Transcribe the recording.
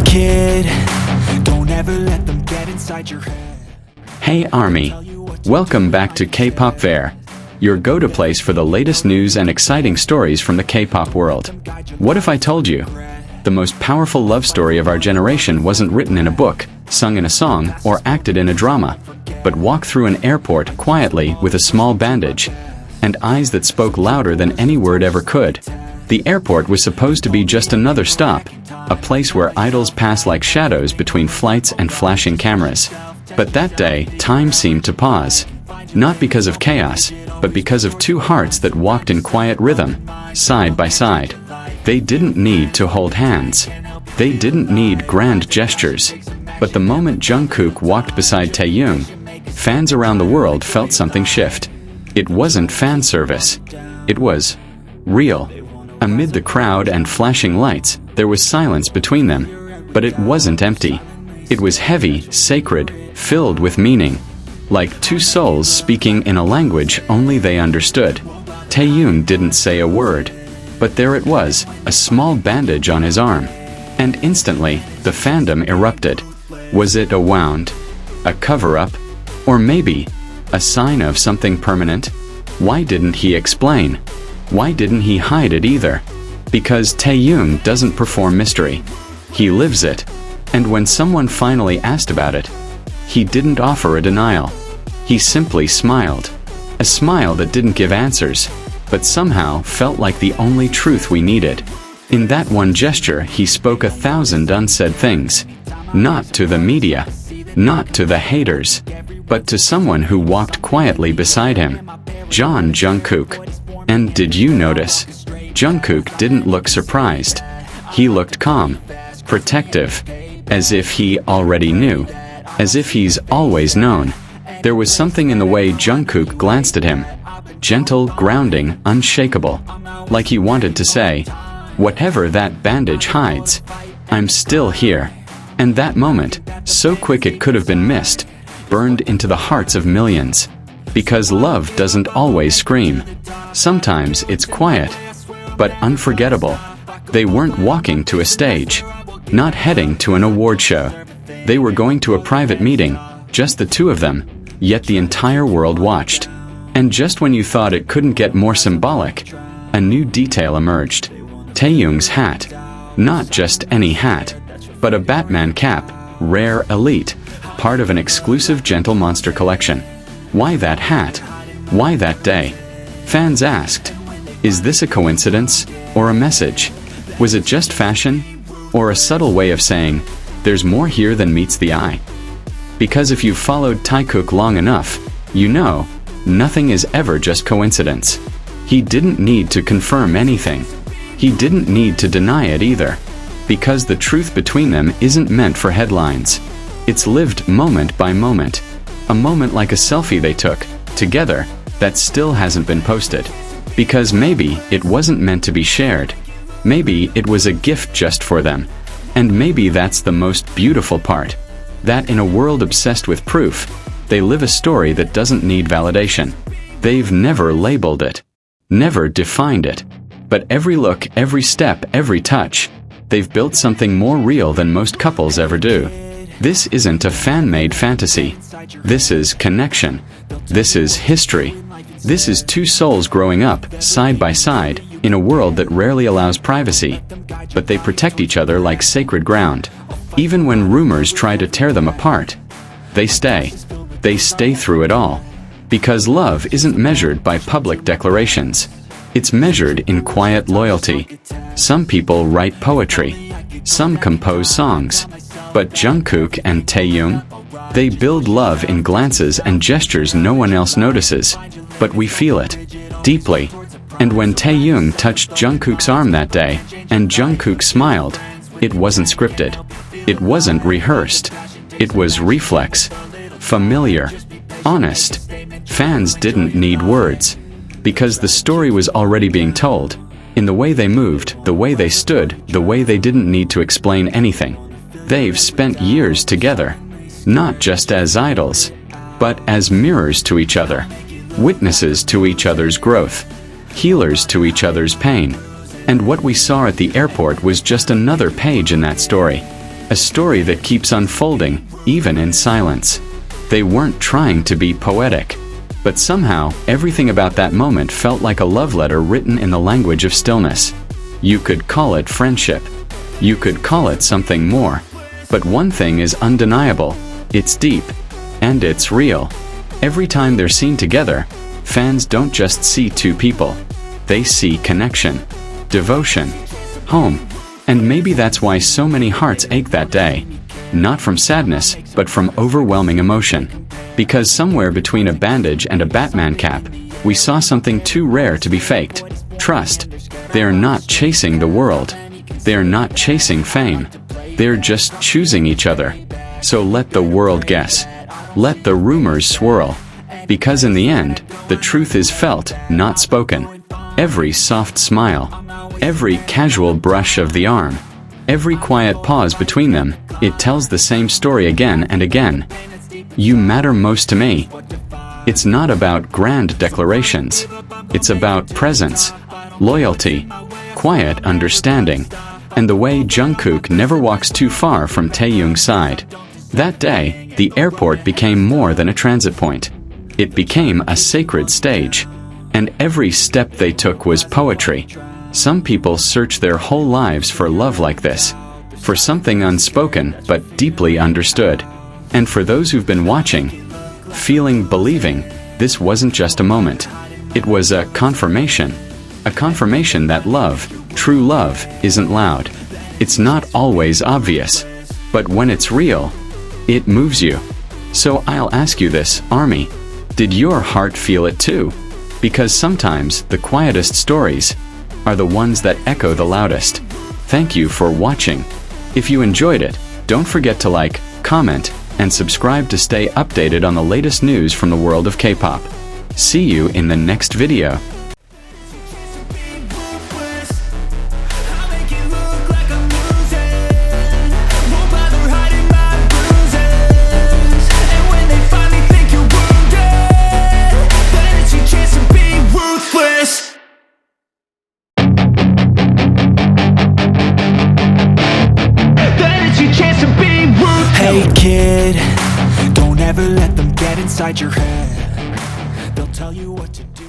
kid. Don't ever let them get inside your head. Hey Army, welcome back to K-Pop Fair, your go-to place for the latest news and exciting stories from the K-pop world. What if I told you? The most powerful love story of our generation wasn't written in a book, sung in a song, or acted in a drama, but walked through an airport quietly with a small bandage, and eyes that spoke louder than any word ever could. The airport was supposed to be just another stop, a place where idols pass like shadows between flights and flashing cameras. But that day, time seemed to pause. Not because of chaos, but because of two hearts that walked in quiet rhythm, side by side. They didn't need to hold hands. They didn't need grand gestures. But the moment Jungkook walked beside Taehyung, fans around the world felt something shift. It wasn't fan service. It was real. Amid the crowd and flashing lights, there was silence between them. But it wasn't empty. It was heavy, sacred, filled with meaning. Like two souls speaking in a language only they understood. Taehyung didn't say a word. But there it was, a small bandage on his arm. And instantly, the fandom erupted. Was it a wound? A cover-up? Or maybe a sign of something permanent? Why didn't he explain? Why didn't he hide it either? Because Taehyung doesn't perform mystery. He lives it. And when someone finally asked about it, he didn't offer a denial. He simply smiled. A smile that didn't give answers, but somehow felt like the only truth we needed. In that one gesture, he spoke 1,000 unsaid things. Not to the media, not to the haters, but to someone who walked quietly beside him. Jungkook. And did you notice? Jungkook didn't look surprised. He looked calm, protective, as if he already knew, as if he's always known. There was something in the way Jungkook glanced at him. Gentle, grounding, unshakable. Like he wanted to say, whatever that bandage hides, I'm still here. And that moment, so quick it could have been missed, burned into the hearts of millions. Because love doesn't always scream. Sometimes it's quiet, but unforgettable. They weren't walking to a stage, not heading to an award show. They were going to a private meeting, just the two of them, yet the entire world watched. And just when you thought it couldn't get more symbolic, a new detail emerged. Taehyung's hat. Not just any hat, but a Batman cap, rare elite, part of an exclusive Gentle Monster collection. Why that hat? Why that day? Fans asked, is this a coincidence, or a message? Was it just fashion, or a subtle way of saying, there's more here than meets the eye? Because if you've followed Taehyung long enough, you know, nothing is ever just coincidence. He didn't need to confirm anything. He didn't need to deny it either. Because the truth between them isn't meant for headlines. It's lived moment by moment. A moment like a selfie they took, together, that still hasn't been posted. Because maybe it wasn't meant to be shared. Maybe it was a gift just for them. And maybe that's the most beautiful part. That in a world obsessed with proof, they live a story that doesn't need validation. They've never labeled it. Never defined it. But every look, every step, every touch, they've built something more real than most couples ever do. This isn't a fan-made fantasy. This is connection. This is history. This is two souls growing up, side by side, in a world that rarely allows privacy. But they protect each other like sacred ground. Even when rumors try to tear them apart, they stay. They stay through it all. Because love isn't measured by public declarations. It's measured in quiet loyalty. Some people write poetry. Some compose songs. But Jungkook and Taehyung, they build love in glances and gestures no one else notices. But we feel it. Deeply. And when Taehyung touched Jungkook's arm that day, and Jungkook smiled, it wasn't scripted. It wasn't rehearsed. It was reflex. Familiar. Honest. Fans didn't need words. Because the story was already being told. In the way they moved, the way they stood, the way they didn't need to explain anything. They've spent years together. Not just as idols, but as mirrors to each other. Witnesses to each other's growth. Healers to each other's pain. And what we saw at the airport was just another page in that story. A story that keeps unfolding, even in silence. They weren't trying to be poetic. But somehow, everything about that moment felt like a love letter written in the language of stillness. You could call it friendship. You could call it something more. But one thing is undeniable. It's deep. And it's real. Every time they're seen together, fans don't just see two people. They see connection, devotion, home. And maybe that's why so many hearts ache that day. Not from sadness, but from overwhelming emotion. Because somewhere between a bandage and a Batman cap, we saw something too rare to be faked. Trust. They're not chasing the world. They're not chasing fame. They're just choosing each other. So let the world guess. Let the rumors swirl. Because in the end, the truth is felt, not spoken. Every soft smile. Every casual brush of the arm. Every quiet pause between them, it tells the same story again and again. You matter most to me. It's not about grand declarations. It's about presence, loyalty, quiet understanding, and the way Jungkook never walks too far from Taehyung's side. That day, the airport became more than a transit point. It became a sacred stage. And every step they took was poetry. Some people search their whole lives for love like this. For something unspoken, but deeply understood. And for those who've been watching, feeling, believing, this wasn't just a moment. It was a confirmation. A confirmation that love, true love, isn't loud. It's not always obvious. But when it's real, it moves you. So I'll ask you this, Army. Did your heart feel it too? Because sometimes the quietest stories are the ones that echo the loudest. Thank you for watching. If you enjoyed it, don't forget to like, comment, and subscribe to stay updated on the latest news from the world of K-pop. See you in the next video. Hey kid, don't ever let them get inside your head. They'll tell you what to do.